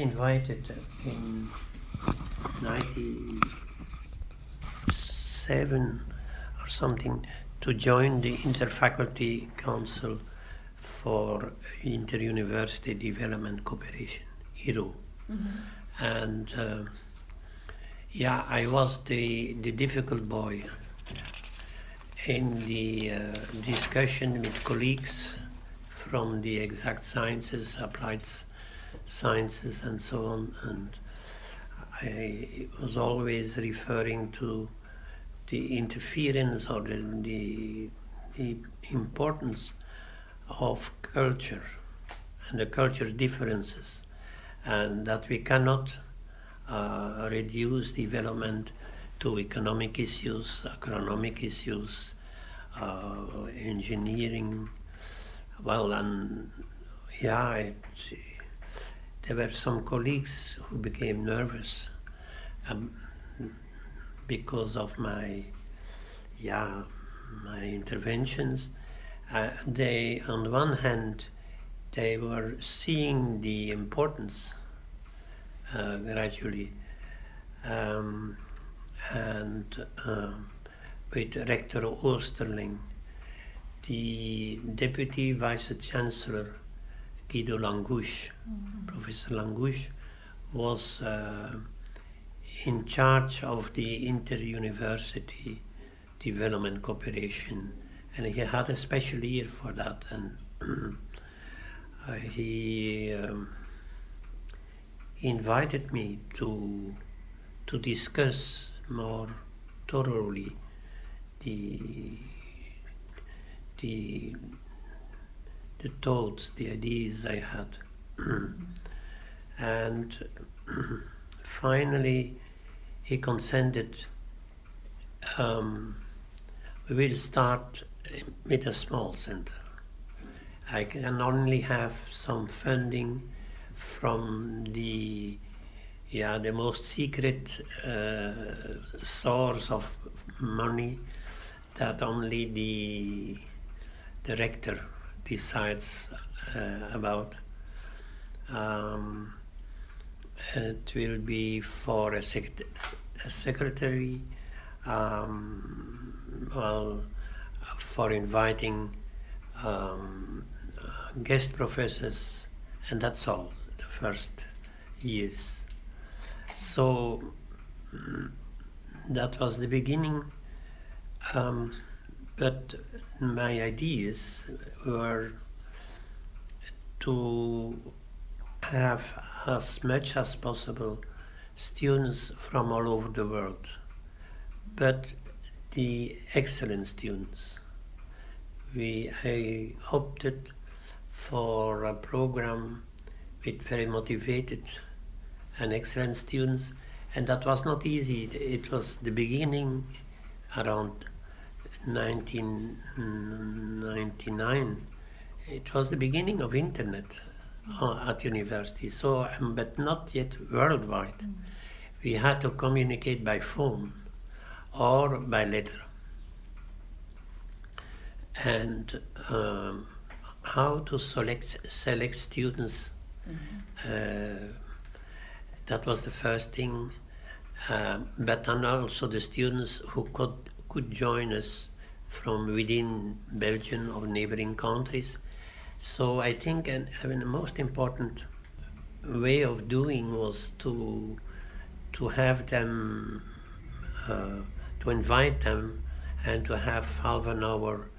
invited in 1997 or something to join the Interfaculty Council for Inter-University Development Cooperation, IRO. And I was the difficult boy in the discussion with colleagues from the exact sciences, applied sciences and so on, and I was always referring to the interference or the importance of culture and the culture differences, and that we cannot reduce development to economic issues, agronomic issues, engineering. Well, and there were some colleagues who became nervous because of my interventions. They, on the one hand, they were seeing the importance gradually, and with Rector Oosterling, the Deputy Vice Chancellor Guido Langouche, Professor Langouche, was in charge of the inter-university development cooperation, and he had a special ear for that, and he invited me to discuss more thoroughly the thoughts, the ideas I had. And finally he consented. We will start with a small center. I can only have some funding from the most secret source of money that only the rector decides about. It will be for a secretary, for inviting guest professors, and that's all, the first years. So that was the beginning, but my ideas were to have as much as possible students from all over the world, but the excellent students. I opted for a program with very motivated and excellent students, and that was not easy. It was the beginning around 1999. It was the beginning of internet at university, so but not yet worldwide. We had to communicate by phone or by letter. And how to select students, that was the first thing, but then also the students who could join us from within Belgium or neighboring countries. So I think the most important way of doing was to have them, to invite them, and to have half an hour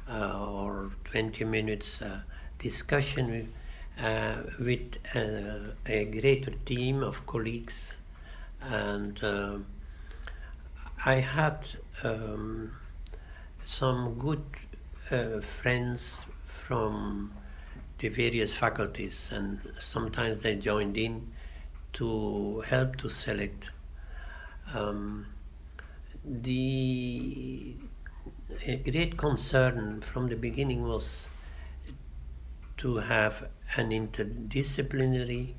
or 20 minutes discussion with a greater team of colleagues. And I had some good friends from the various faculties, and sometimes they joined in to help to select. A great concern from the beginning was to have an interdisciplinary,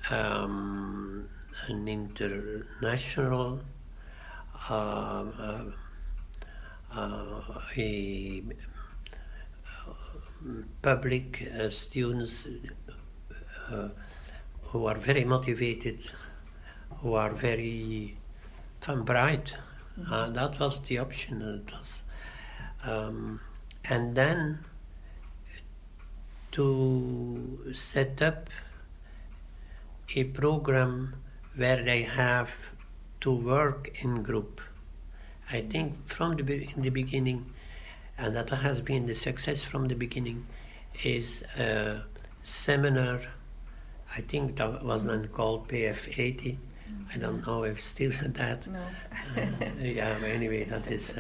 an international, public students who are very motivated, who are very bright. That was the option. It was, and then to set up a program where they have to work in group. I think from the beginning, and that has been the success from the beginning, is a seminar. I think that was then called PF80. I don't know if still that. No. Yeah, but anyway, that is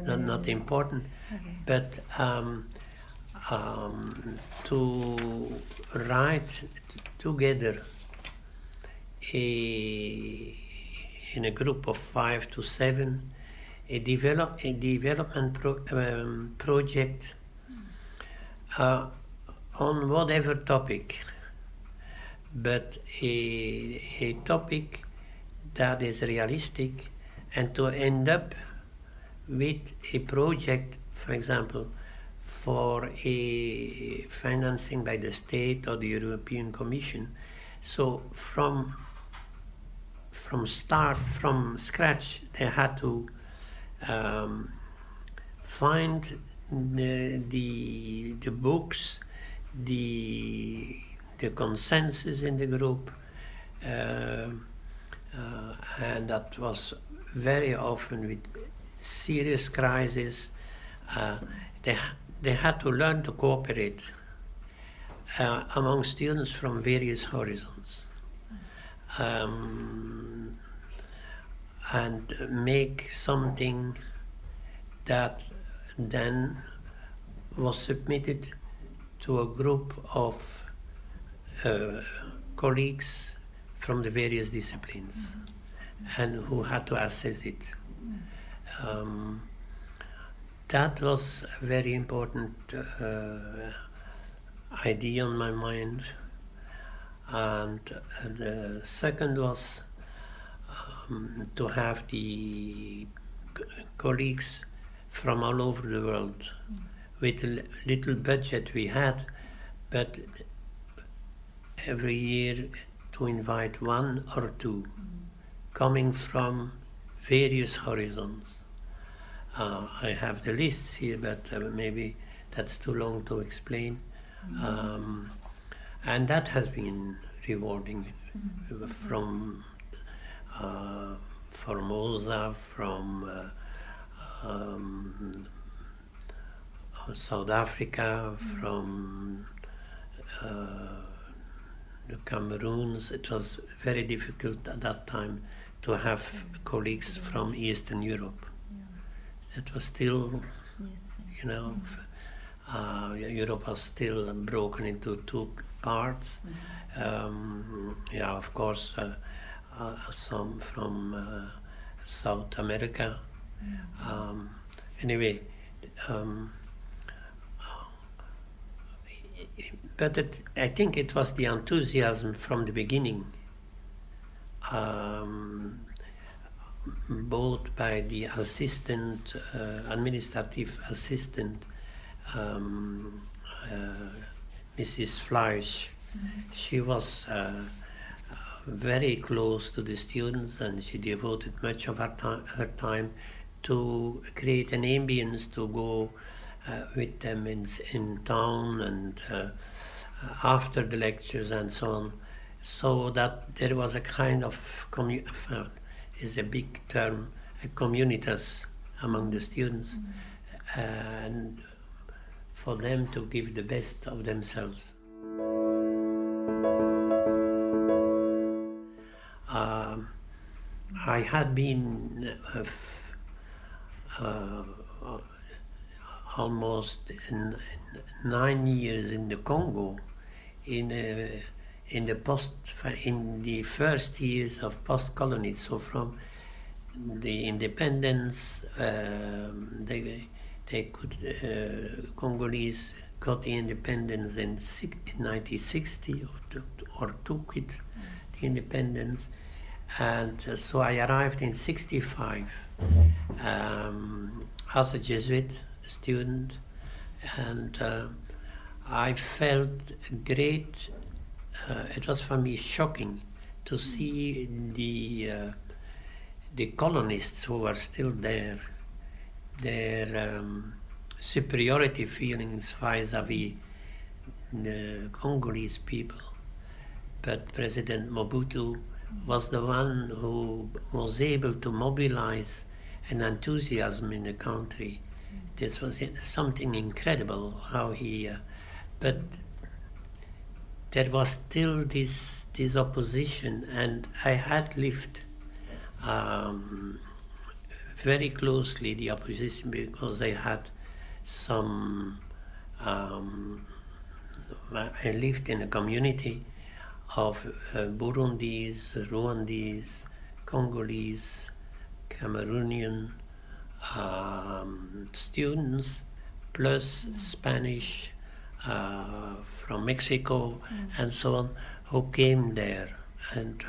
not important. Okay. But to write together in a group of 5 to 7 a development project on whatever topic, but a topic that is realistic, and to end up with a project, for example, for a financing by the state or the European Commission. So from scratch, they had to find the books, the consensus in the group, and that was very often with serious crisis. They had to learn to cooperate among students from various horizons, and make something that then was submitted to a group of colleagues from the various disciplines, and who had to assess it. That was a very important idea on my mind. And the second was to have the colleagues from all over the world. With a little budget we had, but every year to invite 1 or 2 coming from various horizons. I have the lists here, but maybe that's too long to explain. And that has been rewarding, from Formosa, from South Africa, from the Cameroons. It was very difficult at that time to have colleagues from Eastern Europe. It was still, you know, Europe was still broken into 2 parts. Yeah, of course, some from South America. Anyway, but I think it was the enthusiasm from the beginning, both by the assistant, administrative assistant, Mrs. Fleisch. She was very close to the students, and she devoted much of her time to create an ambience to go with them in town and after the lectures and so on, so that there was a kind of is a big term, a communitas among the students, and for them to give the best of themselves. I had been almost 9 years in the Congo, in the first years of post-colony. So from the independence, Congolese got the independence in 1960, or took it, the independence. And so I arrived in 1965 as a Jesuit student, and I felt great it was for me shocking to see the colonists who were still there, their superiority feelings vis-à-vis the Congolese people. But President Mobutu was the one who was able to mobilize an enthusiasm in the country. This was something incredible how he, but there was still this opposition, and I had lived very closely the opposition because I had some, I lived in a community of Burundis, Rwandese, Congolese, Cameroonian students, plus Spanish from Mexico and so on, who came there. And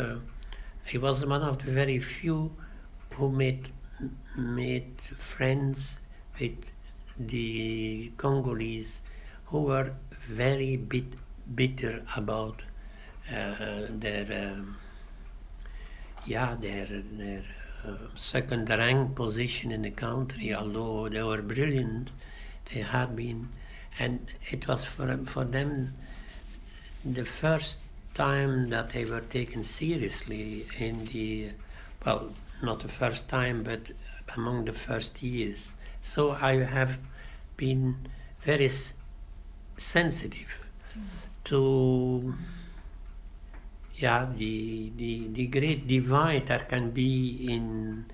I was one of the very few who made friends with the Congolese, who were very bitter about their second rank position in the country. Although they were brilliant, they had been, and it was for them the first time that they were taken seriously in the, well, not the first time, but among the first years. So I have been very sensitive to the great divide there can be and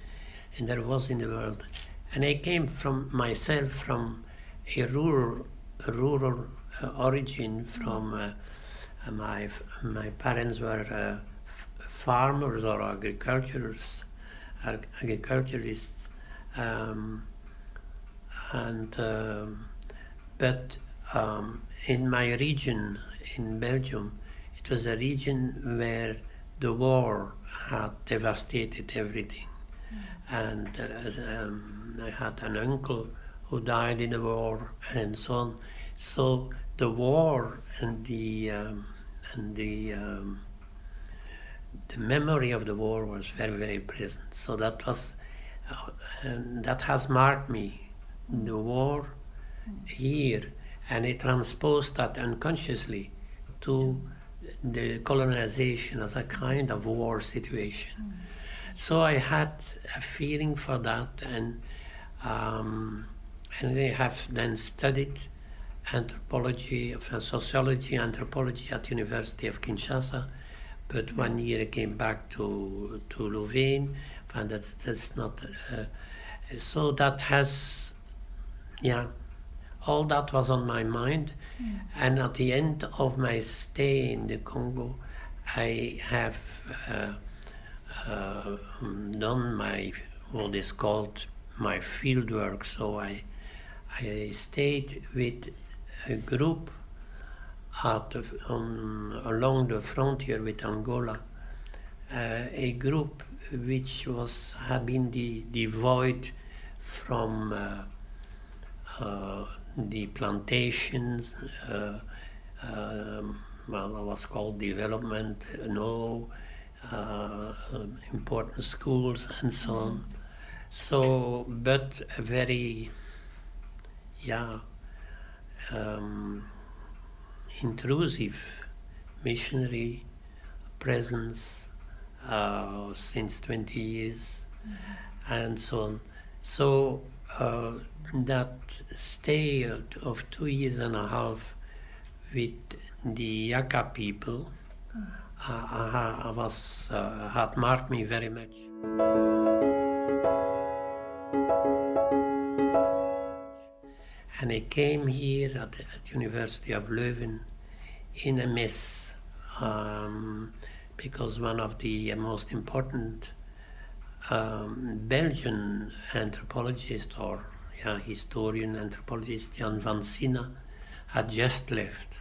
there was in the world. And I came from myself from a rural origin. From my parents were farmers or agriculturists, but in my region in Belgium, it was a region where the war had devastated everything. And I had an uncle who died in the war and so on. So the war and the memory of the war was very, very present. So that was that has marked me, the war here, and it transposed that unconsciously to the colonization as a kind of war situation. So I had a feeling for that, and I have then studied anthropology, sociology, anthropology at University of Kinshasa. But 1 year I came back to Leuven, and that's not. So that has, all that was on my mind. And at the end of my stay in the Congo, I have done what is called my field work. So I stayed with a group along the frontier with Angola, a group which had been devoid from the plantations, well, it was called development, important schools and so on. So, but a very, intrusive missionary presence since 20 years and so on. So that stay of 2 years and a half with the Yaka people had marked me very much. And I came here at University of Leuven in a mess, because one of the most important Belgian anthropologist or historian anthropologist, Jan van Sina, had just left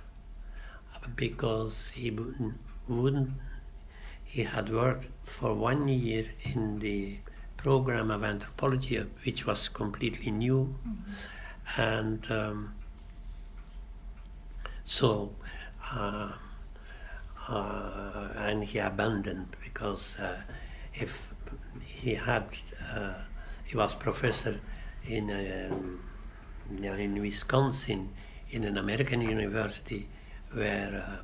because he had worked for 1 year in the program of anthropology, which was completely new. And so and he abandoned because if he had he was professor in Wisconsin in an American university where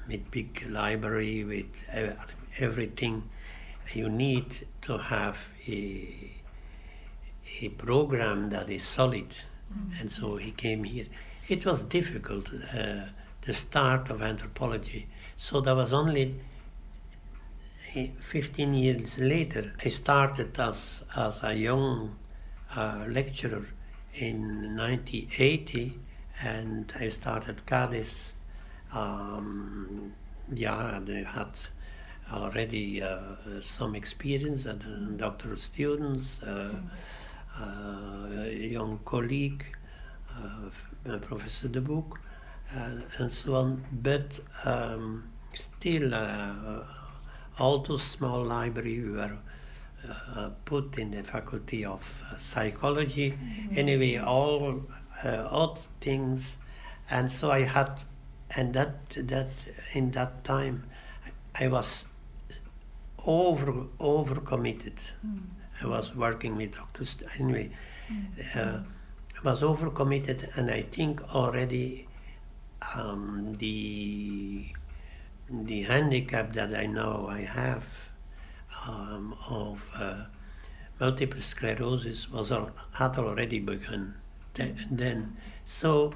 with big library with everything you need to have a program that is solid. And so he came here. It was difficult, the start of anthropology. So that was only 15 years later. I started as a young lecturer in 1980, and I started CADES. They had already some experience as doctoral students, a young colleague, Professor Devisch, and so on. But still, all those small libraries were put in the faculty of psychology. Anyway, all odd things, and so I had, and that in that time, I was overcommitted. I was working with doctors anyway. I was overcommitted, and I think already the handicap that I know I have of multiple sclerosis had already begun then. So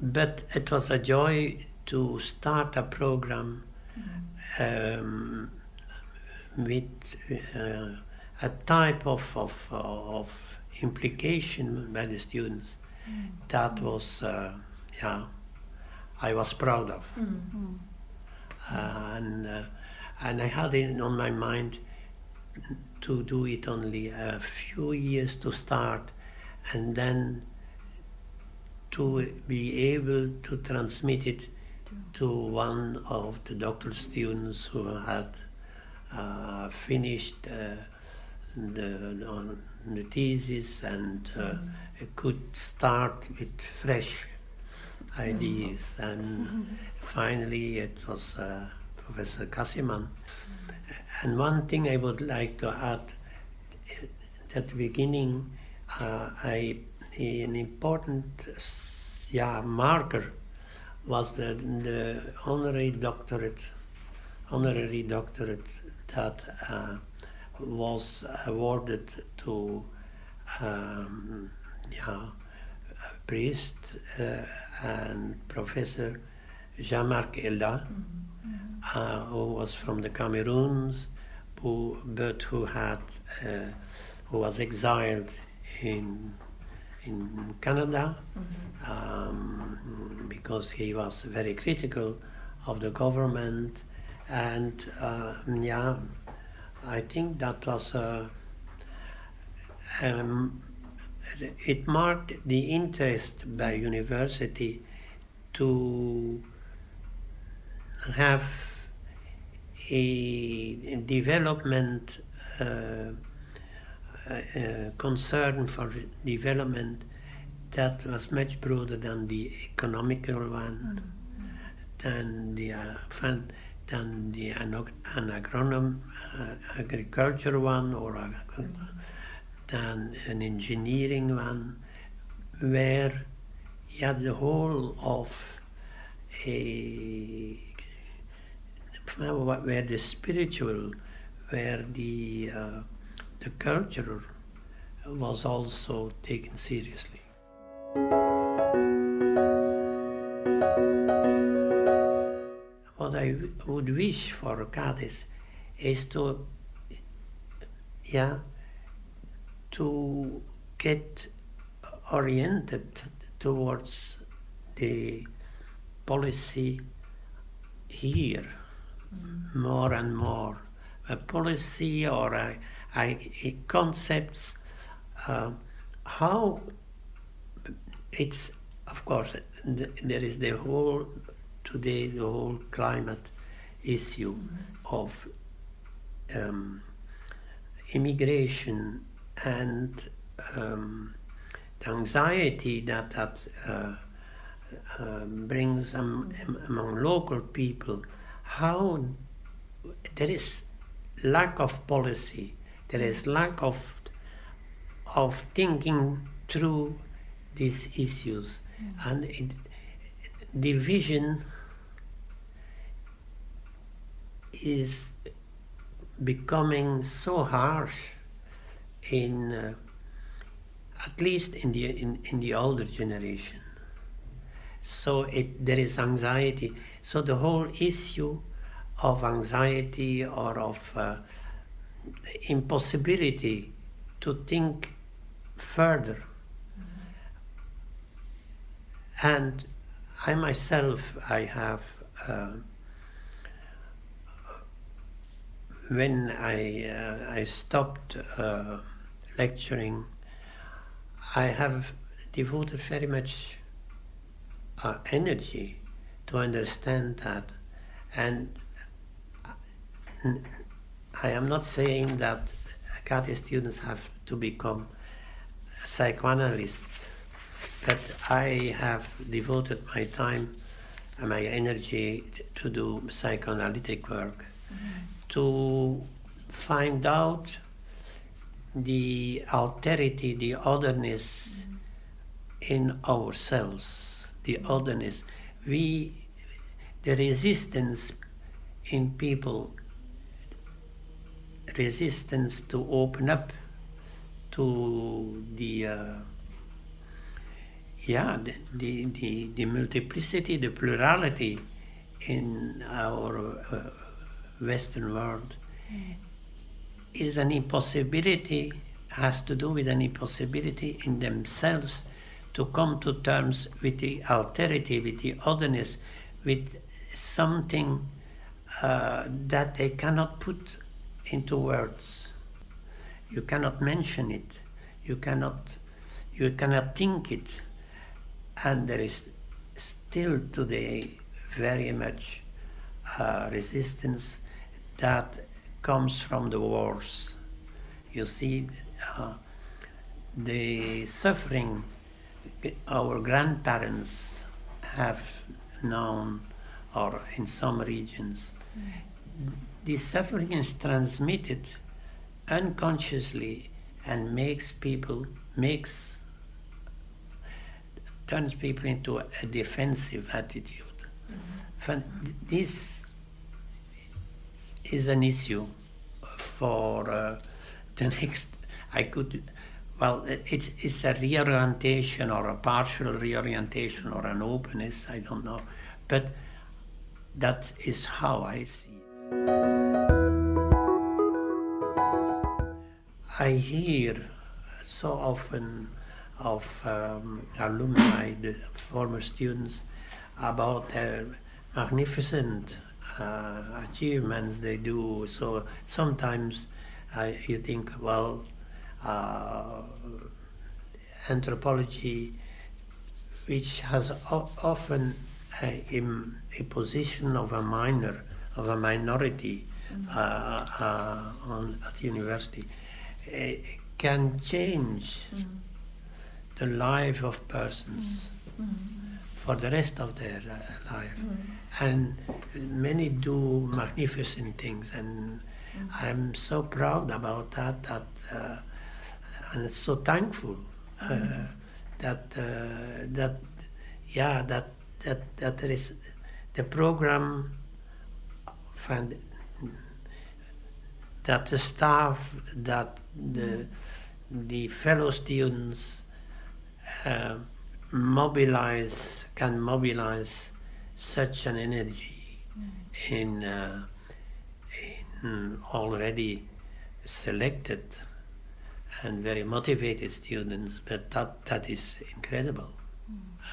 but it was a joy to start a program with a type of implication by the students that was I was proud of. And I had it on my mind to do it only a few years to start, and then to be able to transmit it to one of the doctoral students who had finished the thesis and could start with fresh ideas. And finally it was Professor Kassiman. And one thing I would like to add, at the beginning, an important marker was the honorary doctorate that was awarded to a priest and Professor Jean-Marc Elda, who was from the Cameroons, but who was exiled in Canada because he was very critical of the government, and I think that was it marked the interest by university to have a development concern for development that was much broader than the economical one, than the agriculture one, or than an engineering one, where you had the whole of where the spiritual, where the cultural was also taken seriously. What I would wish for CADES is to get oriented towards the policy here more and more. A policy or a concepts, how it's, of course, there is the whole climate issue of immigration and the anxiety that brings among local people how there is lack of policy, there is lack of thinking through these issues, and division is becoming so harsh in at least in the older generation. So there is anxiety. So the whole issue of anxiety or of impossibility to think further. And I myself, I have, when I stopped lecturing, I have devoted very much energy to understand that. And I am not saying that CADES students have to become psychoanalysts, but I have devoted my time and my energy to do psychoanalytic work, to find out the alterity, the otherness in ourselves, the otherness. The resistance in people, resistance to open up to the multiplicity, the plurality in our Western world is an impossibility, has to do with an impossibility in themselves to come to terms with the alterity, with the otherness, with something that they cannot put into words. You cannot mention it. You cannot think it. And there is still today very much resistance that comes from the wars. You see, the suffering our grandparents have known, or in some regions, the suffering is transmitted unconsciously and turns people into a defensive attitude. This is an issue for the next. It's a reorientation or a partial reorientation or an openness, I don't know, but that is how I see it. I hear so often of alumni, the former students, about their magnificent achievements they do. So sometimes you think, well, anthropology, which has often a position of a minority at university, can change the life of persons for the rest of their life. And many do magnificent things, and I'm so proud about that, and so thankful that there is the program, that the staff, that the fellow students can mobilize such an energy in already selected and very motivated students, but that is incredible.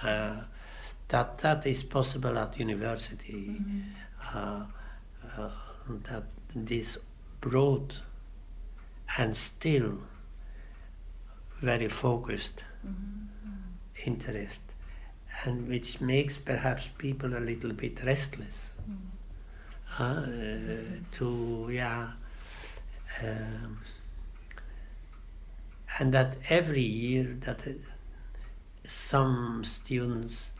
That is possible at university. That this broad and still very focused interest, and which makes perhaps people a little bit restless. And that every year that some students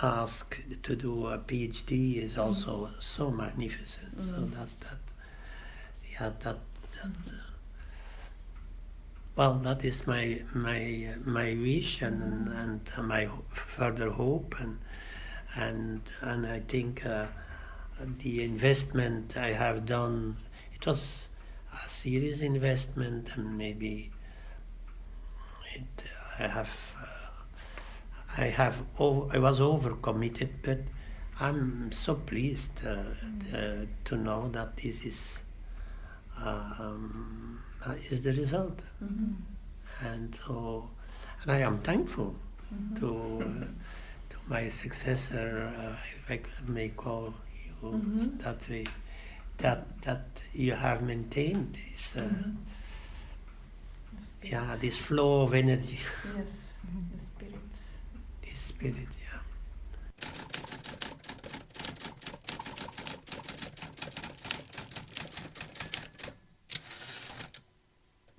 asked to do a PhD is also so magnificent. So that is my wish and my further hope, and I think the investment I have done, it was a serious investment, and maybe I was overcommitted, but I'm so pleased to know that this is the result, and I am thankful to my successor, if I may call you that way, that you have maintained this. This flow of energy. Yes, the spirit. This spirit.